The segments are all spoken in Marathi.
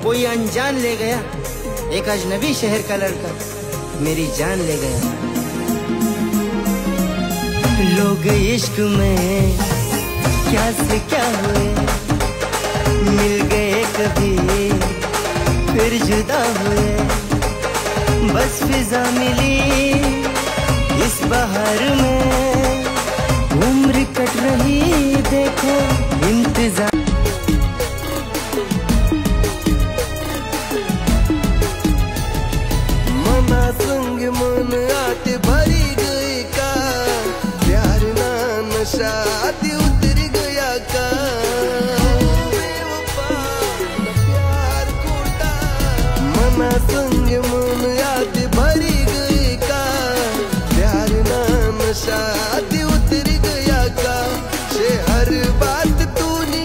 कोई अनजान ले गया, एक अजनबी शहर का लड़का मेरी जान ले गया। लोग इश्क में क्या से क्या हुए, मिल गए कभी फिर जुदा हुए। बस फिजा मिली इस बहार में, उम्र कट रही देखो इंतजार। मना संग मन आते भरी गई का, प्यार ना नशा आते उतर गया का। प्यार खोटा मना संग मन आते भरी गई का, प्यार ना नशा आते उतर गया का। से हर बात तूने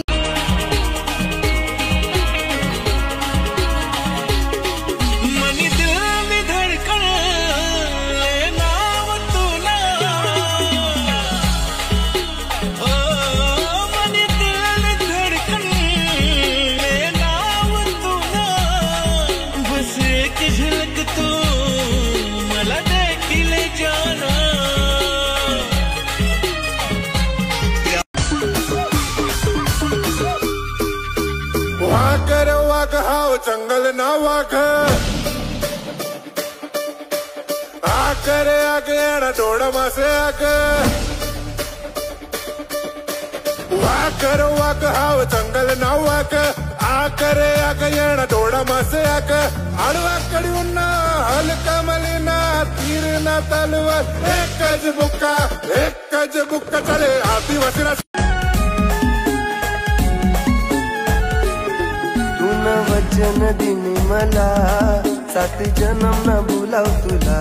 मनी दिल में धड़कन लेना वो तू ना, ओ मनी दिल में धड़कन लेना वो तू ना। बस एक झलक तू मला देख ले जाना। वाकर वाघ हाव जंगल ना वाघ, आकर आग येणा डोळा मासे आग। वाकर वाघ हाव जंगल ना वाघ, आकर आग येणा डोळा मासे आग। आडवा कडून हलका मलिना तीर ना तलवार, एकच बुक्का चले आदिवासी। वचन दिनी मला 7 जन्म न भुलाव तुला।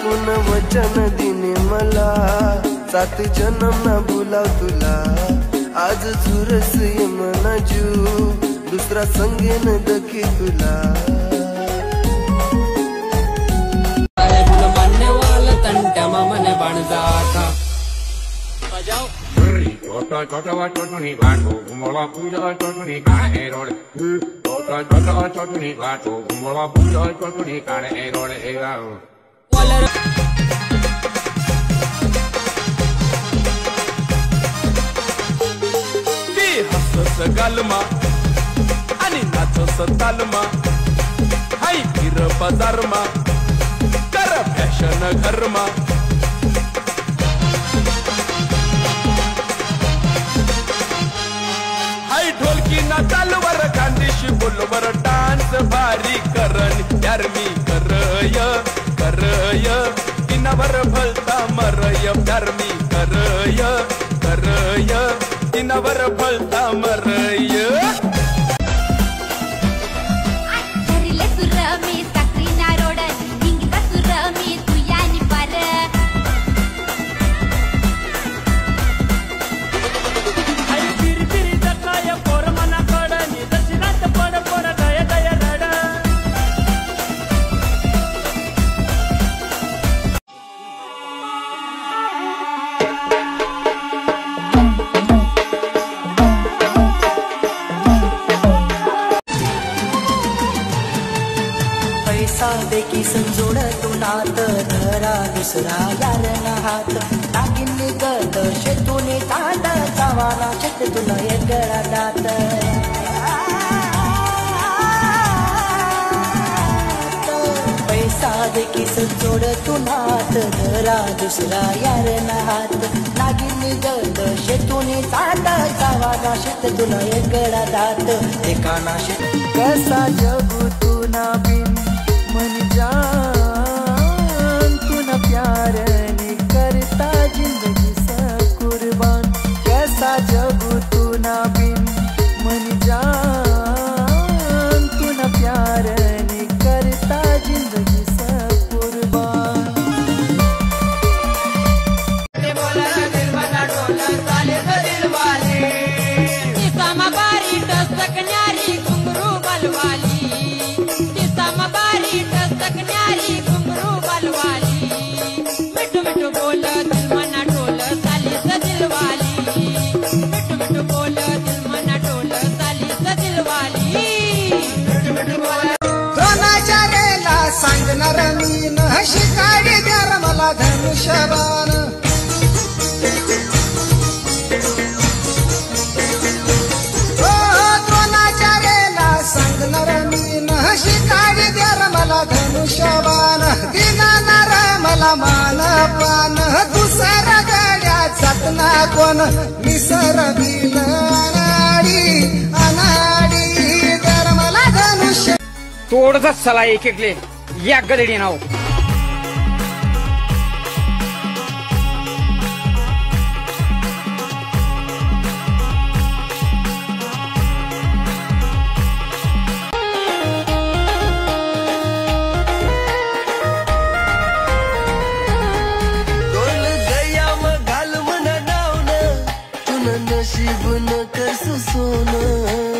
तून वचन दिनी मला 7 जन्म न भुलाव तुला। आज झुरस ये मना जीव दुसरा संगेन दखी तुला। मानने वाला तंट्या मामने बन जाता छोटा छोटा छोटनी घाटो घुमला पूजा छोटनी काहे रोड। छोटा छोटा छोटनी घाटो घुमला पूजा छोटनी काहे रोड। ती हसस गालमा आणि नाचस तालमा, हाय फिर बाजारमा कर फॅशन घरमा। ढोलकी ना तालवर खांदेशी बोलवर डान्स भारी करन यार मी करय किनावर भलता मरय यार मी करय किनावर भलता मरय। पैसा देखी संजोड तू नात धरा दुसरा यार ना हात। टाकीन गत शेतूने ताट चावाला शेत तुला एकरा दात। पैसा देखी संजोड तू नात धरा दुसरा यार ना हात। नागिन गत शेतूने ताट चावाला शेत तुला एकरा दात। एकाना शेत कसा जगू तू ना बिन मन जान, तू न प्यार नहीं करता जिंदगी से कुर्बान। कैसा जगू तू ना बिन मन जान, तू न प्यार नहीं करता जिंदगी से कुर्बान। दिल बना डोला साले दिल वाले, किस्सा बारी टसक न्यारी घुंगरू बलवाली। किस्सा बारी टसक न्यारी मला धनुष्यबाण द्रोणाचार्याला सांगणार मी न शिकाडी द्यार मला धनुष्यबाण दिनानार मला मानपान दुसरा गाड्या जातना कोण मिसर बिल अनाडी अनाडी द्यार मला धनुष्य तोडच चला एक एकले या गदडी नाव नशीब न कर सोनं